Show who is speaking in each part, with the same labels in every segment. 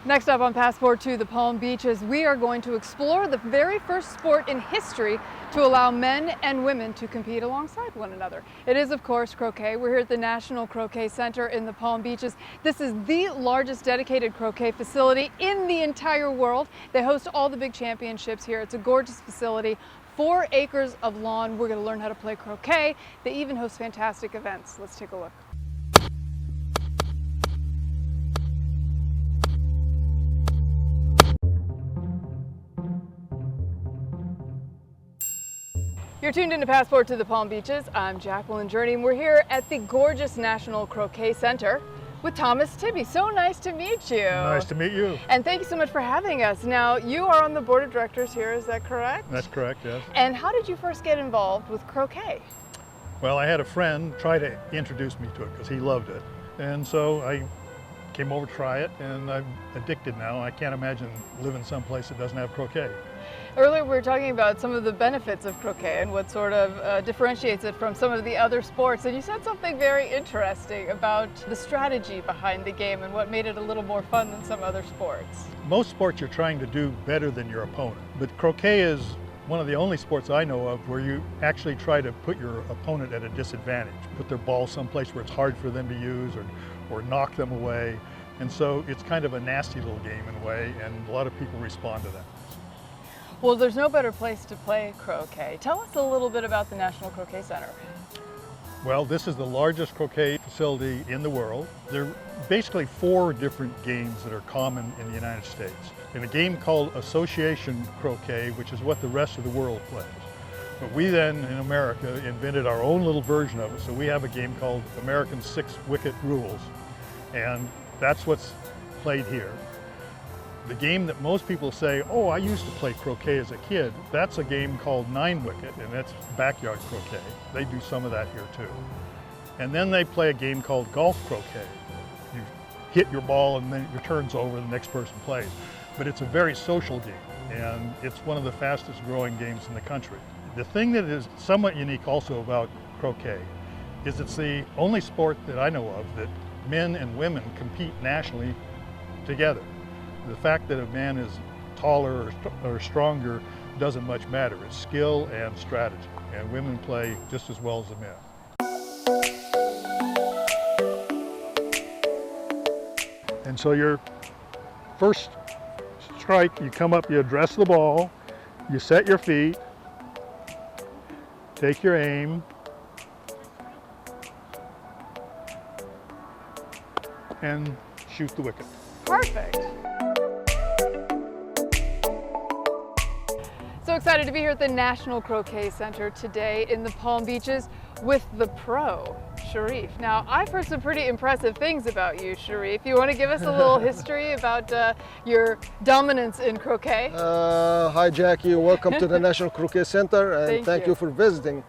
Speaker 1: Next up on Passport to the Palm Beaches, we are going to explore the very first sport in history to allow men and women to compete alongside one another. It is, of course, croquet. We're here at the National Croquet Center in the Palm Beaches. This is the largest dedicated croquet facility in the entire world. They host all the big championships here. It's a gorgeous facility, 4 acres of lawn. We're going to learn how to play croquet. They even host fantastic events. Let's take a look. You're tuned into Passport to the Palm Beaches. I'm Jacqueline and we're here at the gorgeous National Croquet Center with Thomas Tibby. So nice to meet you.
Speaker 2: Nice to meet you.
Speaker 1: And thank you so much for having us. Now, you are on the board of directors here, is that correct?
Speaker 2: That's correct, yes.
Speaker 1: And how did you first get involved with croquet?
Speaker 2: Well, I had a friend try to introduce me to it because he loved it. And so I came over to try it, and I'm addicted now. I can't imagine living someplace that doesn't have croquet.
Speaker 1: Earlier we were talking about some of the benefits of croquet and what sort of differentiates it from some of the other sports, and you said something very interesting about the strategy behind the game and what made it a little more fun than some other sports.
Speaker 2: Most sports you're trying to do better than your opponent, but croquet is one of the only sports I know of where you actually try to put your opponent at a disadvantage, put their ball someplace where it's hard for them to use or knock them away. And so it's kind of a nasty little game in a way, and a lot of people respond to that.
Speaker 1: Well, there's no better place to play croquet. Tell us a little bit about the National Croquet Center.
Speaker 2: Well, this is the largest croquet facility in the world. There are basically 4 different games that are common in the United States. And a game called association croquet, which is what the rest of the world plays. But we then, in America, invented our own little version of it. So we have a game called American 6-Wicket Rules. And that's what's played here. The game that most people say, oh, I used to play croquet as a kid, that's a game called 9-Wicket, and that's backyard croquet. They do some of that here too. And then they play a game called golf croquet. You hit your ball and then your turn's over, the next person plays. But it's a very social game, and it's one of the fastest growing games in the country. The thing that is somewhat unique also about croquet is it's the only sport that I know of that men and women compete nationally together. The fact that a man is taller or stronger doesn't much matter. It's skill and strategy, and women play just as well as the men. And so your first strike, you come up, you address the ball, you set your feet, take your aim, and shoot the wicket.
Speaker 1: Perfect. So excited to be here at the National Croquet Center today in the Palm Beaches with the pro, Sharif. Now, I've heard some pretty impressive things about you, Sharif. You want to give us a little history about your dominance in croquet?
Speaker 3: Hi, Jackie. Welcome to the National Croquet Center, and thank you for visiting.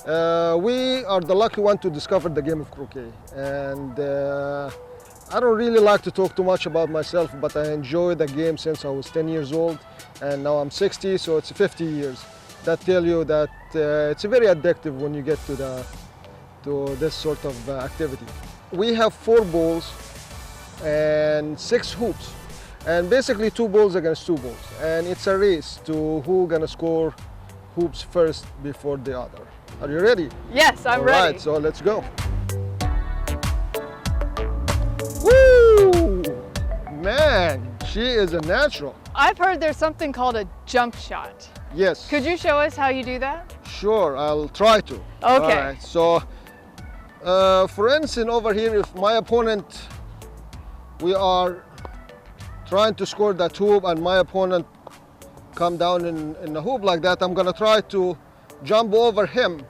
Speaker 3: We are the lucky one to discover the game of croquet, and I don't really like to talk too much about myself, but I enjoy the game since I was 10 years old, and now I'm 60, so it's 50 years. That tell you that it's very addictive when you get to this sort of activity. We have 4 balls and 6 hoops, and basically 2 balls against 2 balls, and it's a race to who gonna score hoops first before the other. Are you ready?
Speaker 1: Yes, I'm ready.
Speaker 3: All right, so let's go. Woo! Man, she is a natural.
Speaker 1: I've heard there's something called a jump shot.
Speaker 3: Yes.
Speaker 1: Could you show us how you do that?
Speaker 3: Sure, I'll try to.
Speaker 1: Okay.
Speaker 3: All right, so for instance, over here, if my opponent, we are trying to score that hoop and my opponent come down in the hoop like that, I'm gonna try to jump over him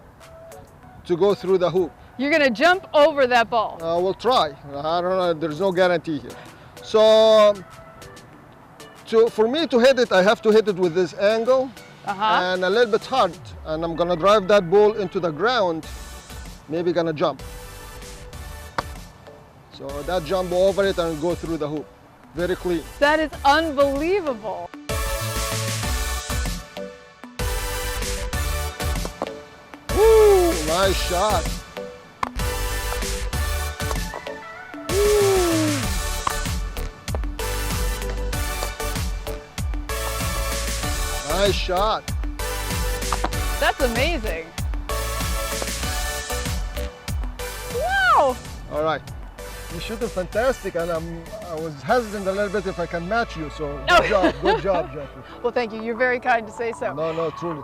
Speaker 3: to go through the hoop.
Speaker 1: You're gonna jump over that ball.
Speaker 3: We'll try. I don't know, there's no guarantee here. So, for me to hit it, I have to hit it with this angle and a little bit hard. And I'm gonna drive that ball into the ground, maybe gonna jump. So that jump over it and go through the hoop. Very clean.
Speaker 1: That is unbelievable.
Speaker 3: Woo, nice shot. Nice shot.
Speaker 1: That's amazing. Wow!
Speaker 3: All right. You shooting fantastic, and I was hesitant a little bit if I can match you, so good job, Jackie.
Speaker 1: Well, thank you. You're very kind to say so.
Speaker 3: No, truly.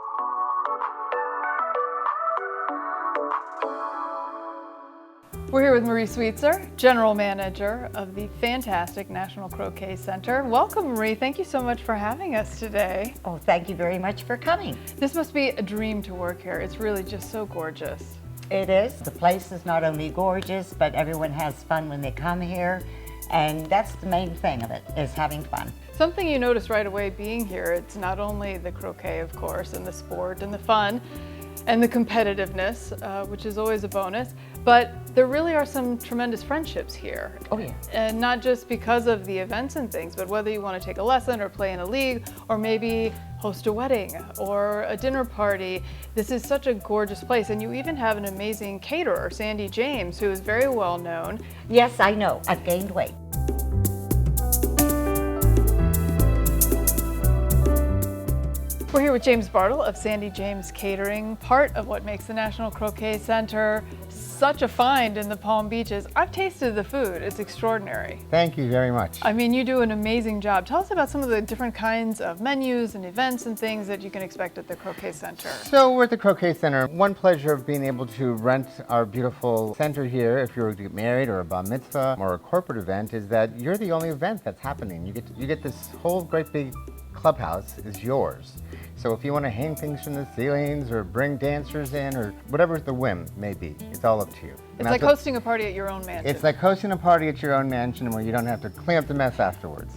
Speaker 1: We're here with Marie Sweetser, General Manager of the fantastic National Croquet Center. Welcome, Marie. Thank you so much for having us today.
Speaker 4: Oh, thank you very much for coming.
Speaker 1: This must be a dream to work here. It's really just so gorgeous.
Speaker 4: It is. The place is not only gorgeous, but everyone has fun when they come here. And that's the main thing of it, is having fun.
Speaker 1: Something you notice right away being here, it's not only the croquet, of course, and the sport and the fun and the competitiveness, which is always a bonus, but there really are some tremendous friendships here.
Speaker 4: Oh, yeah.
Speaker 1: And not just because of the events and things, but whether you want to take a lesson or play in a league or maybe host a wedding or a dinner party. This is such a gorgeous place, and you even have an amazing caterer, Sandy James, who is very well known.
Speaker 4: Yes, I know. I've gained weight.
Speaker 1: We're here with James Bartle of Sandy James Catering, part of what makes the National Croquet Center such a find in the Palm Beaches. I've tasted the food. It's extraordinary.
Speaker 5: Thank you very much.
Speaker 1: I mean, you do an amazing job. Tell us about some of the different kinds of menus and events and things that you can expect at the Croquet Center.
Speaker 5: So we're at the Croquet Center. One pleasure of being able to rent our beautiful center here, if you're to get married or a bar mitzvah or a corporate event, is that you're the only event that's happening. You get this whole great big clubhouse is yours. So if you want to hang things from the ceilings or bring dancers in or whatever the whim may be, it's all up to you.
Speaker 1: It's like hosting a party at your own mansion.
Speaker 5: It's like hosting a party at your own mansion where you don't have to clean up the mess afterwards.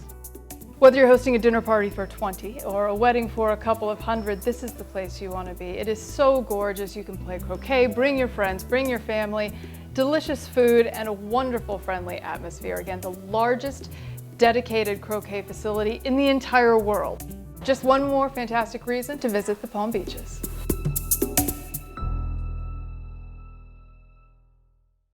Speaker 1: Whether you're hosting a dinner party for 20 or a wedding for a couple of hundred, this is the place you want to be. It is so gorgeous. You can play croquet, bring your friends, bring your family, delicious food, and a wonderful, friendly atmosphere. Again, the largest dedicated croquet facility in the entire world. Just one more fantastic reason to visit the Palm Beaches.